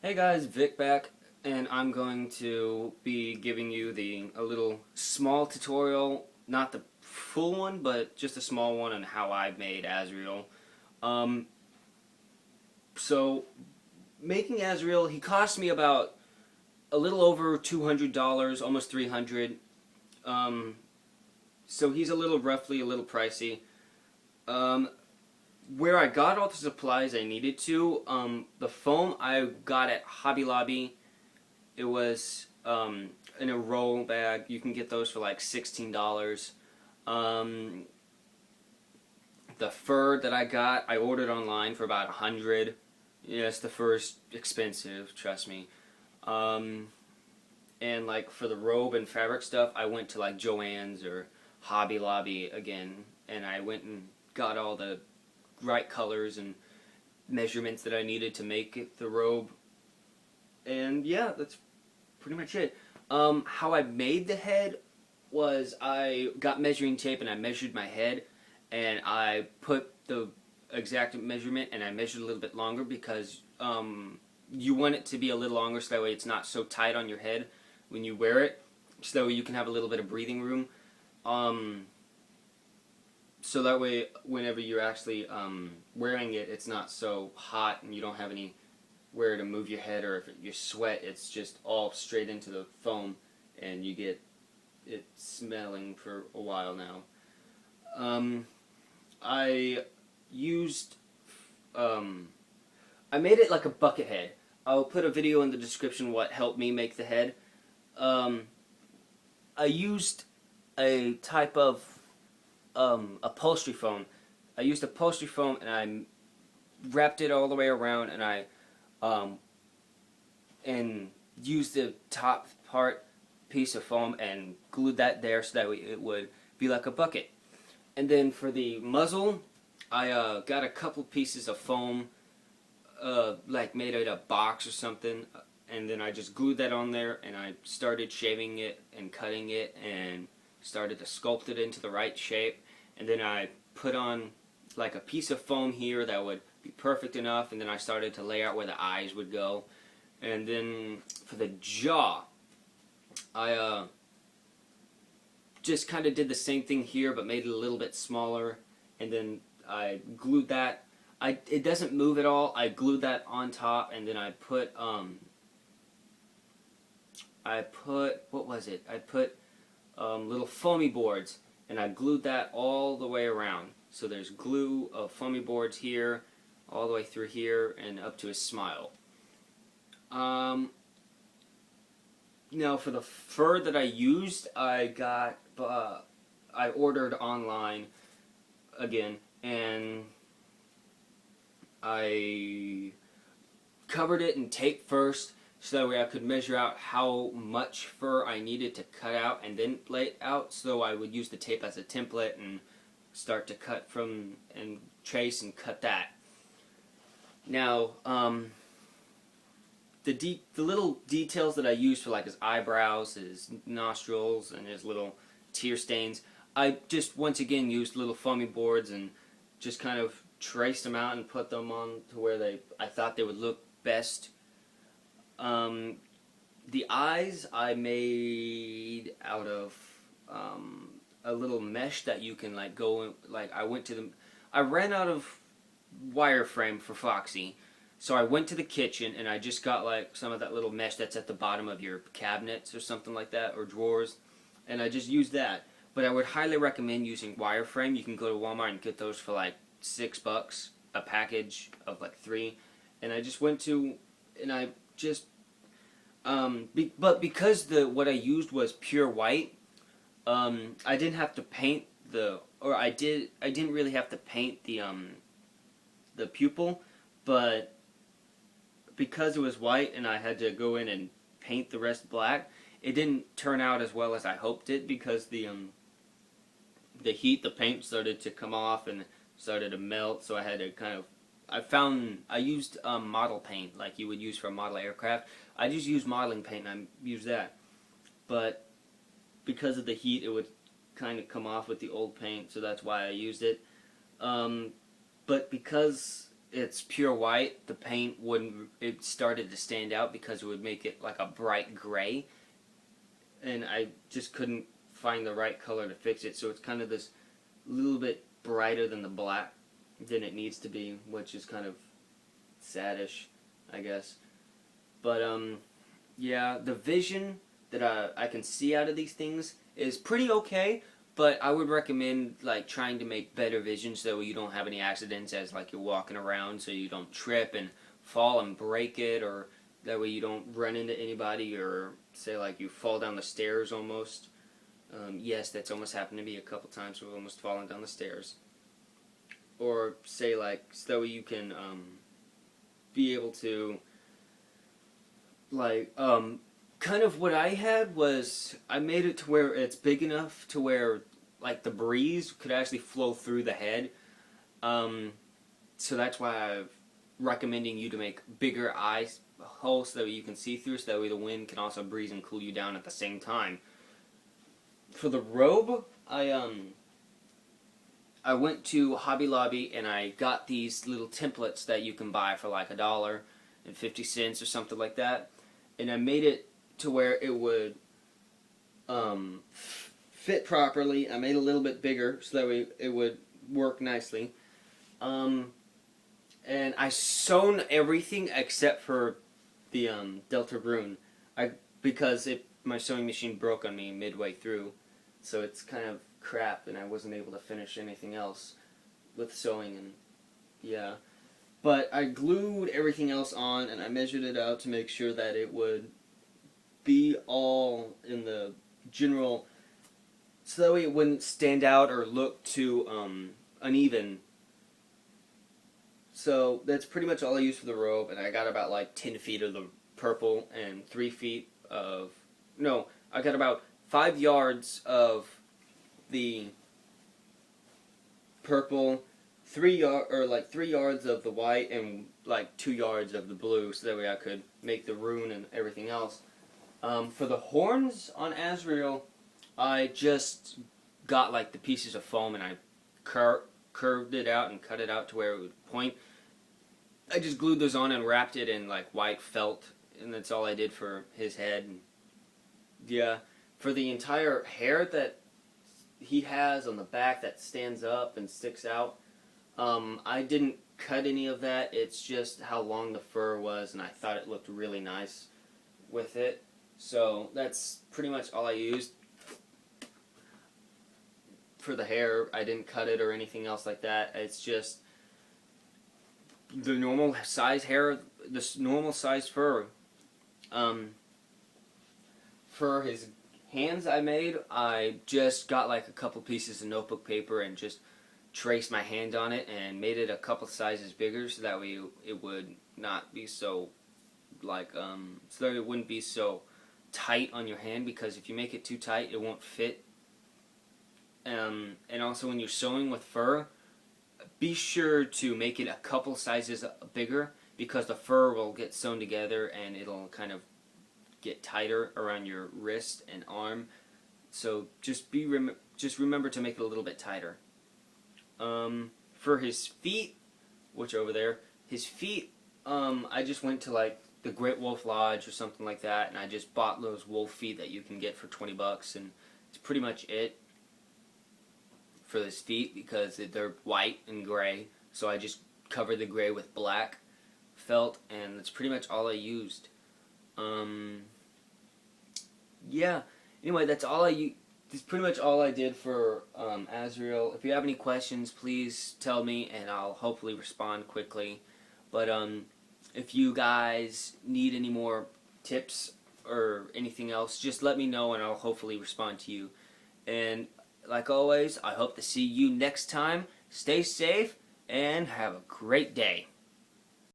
Hey guys, Vic back, and I'm going to be giving you a little small tutorial, not the full one, but just a small one on how I made Asriel. Um, so making Asriel, he cost me about a little over $200, almost 300. Um, so he's roughly a little pricey. Um, where I got all the supplies I needed the foam I got at Hobby Lobby. It was in a roll bag. You can get those for like $16. Um, the fur that I got, I ordered online for about 100. Yes, the fur's expensive, trust me. Um, and like for the robe and fabric stuff, I went to like Joann's or Hobby Lobby again, and I went and got all the right colors and measurements that I needed to make the robe. And yeah, that's pretty much it. How I made the head was I got measuring tape and I measured my head, and I put the exact measurement and I measured a little bit longer because you want it to be a little longer so that way it's not so tight on your head when you wear it, so you can have a little bit of breathing room. So that way whenever you're actually wearing it, it's not so hot and you don't have any where to move your head, or if you sweat, it's just all straight into the foam and you get it smelling for a while now. I used, I made it like a bucket head. I'll put a video in the description what helped me make the head. I used a type of upholstery foam. I used upholstery foam and I wrapped it all the way around, and I and used the top part piece of foam and glued that there so that it would be like a bucket. And then for the muzzle, I got a couple pieces of foam, like made out of a box or something, and then I just glued that on there, and I started shaving it and cutting it and started to sculpt it into the right shape. And then I put on like a piece of foam here that would be perfect enough, and then I started to lay out where the eyes would go. And then for the jaw, I just kind of did the same thing here but made it a little bit smaller, and then I glued that. It doesn't move at all. I glued that on top, and then I put what was it? I put little foamy boards, and I glued that all the way around. So there's glue of foamy boards here, all the way through here, and up to his smile. Now for the fur that I used, I ordered online again, and I covered it in tape first, so that way I could measure out how much fur I needed to cut out and then lay it out, so I would use the tape as a template and start to cut from and trace and cut that. Now, the little details that I used for like his eyebrows, his nostrils, and his little tear stains, I just once again used little foamy boards and just kind of traced them out and put them on to where I thought they would look best. The eyes I made out of a little mesh that you can like go in, like I ran out of wireframe for Foxy, so I went to the kitchen and I just got like some of that little mesh that's at the bottom of your cabinets or something like that, or drawers, and I just used that. But I would highly recommend using wireframe. You can go to Walmart and get those for like $6 a package of like 3. And I just went to, and I just but because what I used was pure white, I didn't have to paint I didn't really have to paint the pupil, but because it was white and I had to go in and paint the rest black, it didn't turn out as well as I hoped it, because the heat, the paint started to come off and started to melt, so I had to kind of, I used model paint like you would use for a model aircraft. I just used modeling paint and I used that, but because of the heat it would kind of come off with the old paint, so that's why I used it. But because it's pure white, the paint wouldn't, it started to stand out because it would make it like a bright gray, and I just couldn't find the right color to fix it, so it's kind of this little bit brighter than the black than it needs to be, which is kind of saddish, I guess. But yeah, the vision that I can see out of these things is pretty okay, but I would recommend like trying to make better vision so you don't have any accidents as like you're walking around, so you don't trip and fall and break it, or that way you don't run into anybody, or say like you fall down the stairs almost. Yes, that's almost happened to me a couple times. We've almost fallen down the stairs. Or say like so you can be able to like kind of what I had was I made it to where it's big enough to where like the breeze could actually flow through the head. So that's why I'm recommending you to make bigger eye holes so that you can see through, so that way the wind can also breeze and cool you down at the same time. For the robe, I went to Hobby Lobby and I got these little templates that you can buy for like $1.50 or something like that, and I made it to where it would fit properly. I made it a little bit bigger so that way it would work nicely. And I sewn everything except for the Delta Brune, because my sewing machine broke on me midway through, so it's kind of crap, and I wasn't able to finish anything else with sewing, and yeah. But I glued everything else on, and I measured it out to make sure that it would be all in the general, so that way it wouldn't stand out or look too uneven. So that's pretty much all I used for the robe, and I got about like 10 feet of the purple and 3 feet of, no, I got about 5 yards of the purple, 3 yards of the white, and like 2 yards of the blue, so that way I could make the rune and everything else. For the horns on Asriel, I just got like the pieces of foam and I curved it out and cut it out to where it would point. I just glued those on and wrapped it in like white felt, and that's all I did for his head. Yeah, for the entire hair that he has on the back that stands up and sticks out, I didn't cut any of that. It's just how long the fur was, and I thought it looked really nice with it. So that's pretty much all I used for the hair. I didn't cut it or anything else like that. It's just the normal size hair, this normal size fur. For his hands I just got like a couple pieces of notebook paper and just traced my hand on it and made it a couple sizes bigger, so that way it would not be so like so that it wouldn't be so tight on your hand, because if you make it too tight it won't fit. And also when you're sewing with fur, be sure to make it a couple sizes bigger, because the fur will get sewn together and it'll kind of get tighter around your wrist and arm. So just remember to make it a little bit tighter. For his feet, which over there, his feet, I just went to like the Great Wolf Lodge or something like that, and I just bought those wolf feet that you can get for $20, and it's pretty much it for his feet, because they're white and gray, so I just covered the gray with black felt, and that's pretty much all I used. Yeah, anyway, that's pretty much all I did for Asriel. If you have any questions, please tell me, and I'll hopefully respond quickly. But if you guys need any more tips or anything else, just let me know and I'll hopefully respond to you. And like always, I hope to see you next time. Stay safe and have a great day.